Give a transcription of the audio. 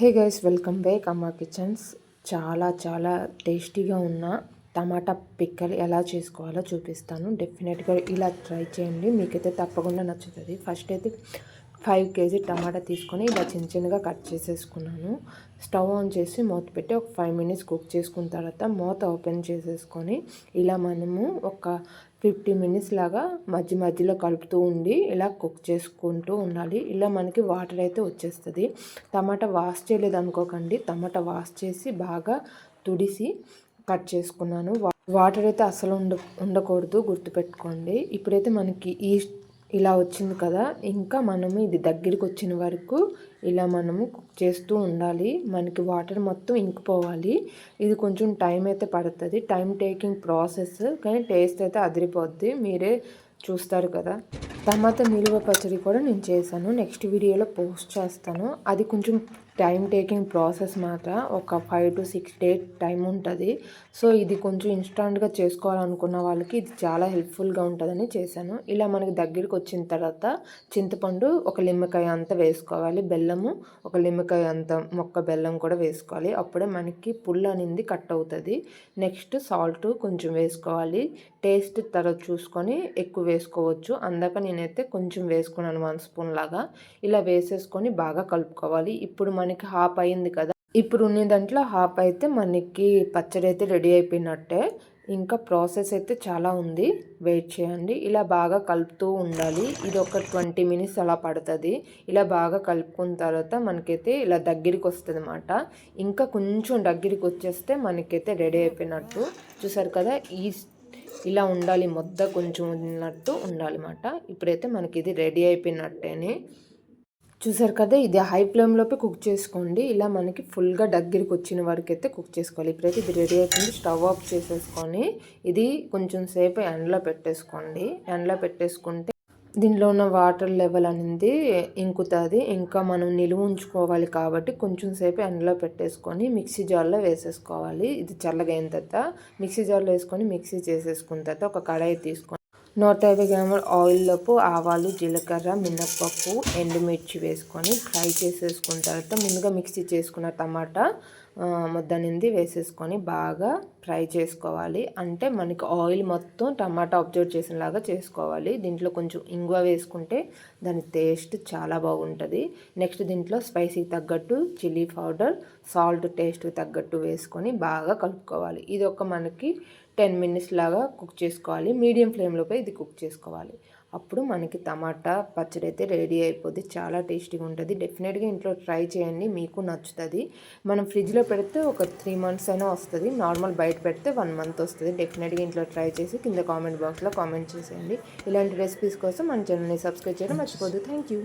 Hey guys, welcome back అమ్మా kitchens. చాలా చాలా టేస్టీగా ఉన్న టమాటా పిక్కలు ఎలా చేసుకోవాలో చూపిస్తాను. డెఫినెట్గా ఇలా ట్రై చేయండి, మీకైతే తప్పకుండా నచ్చుతుంది. ఫస్ట్ అయితే 5 kg టమాటా తీసుకొని ఇలా చిన్న చిన్నగా కట్ చేసేసుకున్నాను. స్టవ్ ఆన్ చేసి మూత పెట్టి ఒక 5 minutes కుక్ చేసుకున్న తర్వాత మూత ఓపెన్ చేసేసుకొని ఇలా మనము ఒక 50 minutes లాగా మధ్యలో కలుపుతూ ఉండి ఇలా కుక్ చేసుకుంటూ ఉండాలి. ఇలా మనకి వాటర్ అయితే వచ్చేస్తుంది. టమాటా వాష్ చేయలేదు అనుకోకండి, టమాటా వాష్ చేసి బాగా తుడిసి కట్ చేసుకున్నాను. వాటర్ అయితే అసలు ఉండకూడదు, గుర్తుపెట్టుకోండి. ఇప్పుడైతే మనకి ఇలా వచ్చింది కదా, ఇంకా మనము ఇది దగ్గరికి వచ్చిన వరకు ఇలా మనము కుక్ చేస్తూ ఉండాలి. మనకి వాటర్ మొత్తం ఇంకిపోవాలి. ఇది కొంచెం టైం అయితే పడుతుంది, టైం టేకింగ్ ప్రాసెస్, కానీ టేస్ట్ అయితే అదిరిపోద్ది. మీరే చూస్తారు కదా. టమాటా నిలువ పచ్చడి కూడా నేను చేశాను, నెక్స్ట్ వీడియోలో పోస్ట్ చేస్తాను. అది కొంచెం టైం టేకింగ్ ప్రాసెస్ మాట, ఒక 5 to 6 days టైం ఉంటుంది. సో ఇది కొంచెం ఇన్స్టాంట్గా చేసుకోవాలనుకున్న వాళ్ళకి ఇది చాలా హెల్ప్ఫుల్గా ఉంటుందని చేశాను. ఇలా మనకి దగ్గరికి వచ్చిన తర్వాత చింతపండు ఒక నిమ్మకాయ అంతా వేసుకోవాలి, బెల్లము ఒక నిమ్మకాయ అంత మొక్క బెల్లం కూడా వేసుకోవాలి. అప్పుడే మనకి పుల్ల అనేది కట్ అవుతుంది. నెక్స్ట్ సాల్ట్ కొంచెం వేసుకోవాలి, టేస్ట్ తర్వాత చూసుకొని ఎక్కువ వేసుకోవచ్చు. అందాక నేనైతే కొంచెం వేసుకున్నాను, 1 spoon లాగా. ఇలా వేసేసుకొని బాగా కలుపుకోవాలి. ఇప్పుడు మనకి హాఫ్ అయింది కదా, ఇప్పుడు ఉన్న దాంట్లో హాఫ్ అయితే మనకి పచ్చడి అయితే రెడీ అయిపోయినట్టే. ఇంకా ప్రాసెస్ అయితే చాలా ఉంది, వెయిట్ చేయండి. ఇలా బాగా కలుపుతూ ఉండాలి. ఇది ఒక 20 minutes అలా పడుతుంది. ఇలా బాగా కలుపుకున్న తర్వాత మనకైతే ఇలా దగ్గరికి వస్తుంది అన్నమాట. ఇంకా కొంచెం దగ్గరికి వచ్చేస్తే మనకైతే రెడీ అయిపోయినట్టు. చూసారు కదా, ఇలా ఉండాలి, ముద్ద కొంచెం ఉన్నట్టు ఉండాలన్నమాట. ఇప్పుడైతే మనకి ఇది రెడీ అయిపోయినట్టేనే. చూసారు కదా, ఇది హై ఫ్లేమ్లోపే కుక్ చేసుకోండి. ఇలా మనకి ఫుల్గా దగ్గరికి వచ్చిన వరకు అయితే కుక్ చేసుకోవాలి. ఇప్పుడైతే ఇది రెడీ అయిపోయింది. స్టవ్ ఆఫ్ చేసేసుకొని ఇది కొంచెం సేపు ఎండలో పెట్టేసుకోండి. ఎండలో పెట్టేసుకుంటే దీనిలో ఉన్న వాటర్ లెవెల్ అనేది ఇంకుతుంది. ఇంకా మనం నిలువ ఉంచుకోవాలి కాబట్టి కొంచెం సేపు ఎండలో పెట్టేసుకొని మిక్సీ జార్లో వేసేసుకోవాలి. ఇది చల్లగా అయిన తర్వాత మిక్సీ జార్లో వేసుకొని మిక్సీ చేసేసుకున్న తర్వాత ఒక కడాయి తీసుకొని 150 గ్రాముల ఆయిల్లోపు ఆవాలు, జీలకర్ర, మినప్పప్పు, ఎండుమిర్చి వేసుకొని ఫ్రై చేసేసుకున్న తర్వాత ముందుగా మిక్సీ చేసుకున్న టమాటా ముద్దనింది వేసేసుకొని బాగా ఫ్రై చేసుకోవాలి. అంటే మనకి ఆయిల్ మొత్తం టమాటా అబ్జర్వ్ చేసినలాగా చేసుకోవాలి. దీంట్లో కొంచెం ఇంగువ వేసుకుంటే దాని టేస్ట్ చాలా బాగుంటుంది. నెక్స్ట్ దీంట్లో స్పైసీకి తగ్గట్టు చిల్లీ పౌడర్, సాల్ట్ టేస్ట్కి తగ్గట్టు వేసుకొని బాగా కలుపుకోవాలి. ఇది ఒక మనకి 10 minutes లాగా కుక్ చేసుకోవాలి. మీడియం ఫ్లేమ్లోపై ఇది కుక్ చేసుకోవాలి. అప్పుడు మనకి టమాటా పచ్చడి అయితే రెడీ అయిపోద్ది. చాలా టేస్టీగా ఉంటుంది. డెఫినెట్గా ఇంట్లో ట్రై చేయండి, మీకు నచ్చుతుంది. మనం ఫ్రిడ్జ్లో పెడితే ఒక 3 months అయినా వస్తుంది. నార్మల్ బయట పెడితే 1 month వస్తుంది. డెఫినెట్గా ఇంట్లో ట్రై చేసి కింద కామెంట్ బాక్స్లో కామెంట్ చేసేయండి. ఇలాంటి రెసిపీస్ కోసం మన ఛానల్ని సబ్స్క్రైబ్ చేయడం మర్చిపోద్దు. Thank you.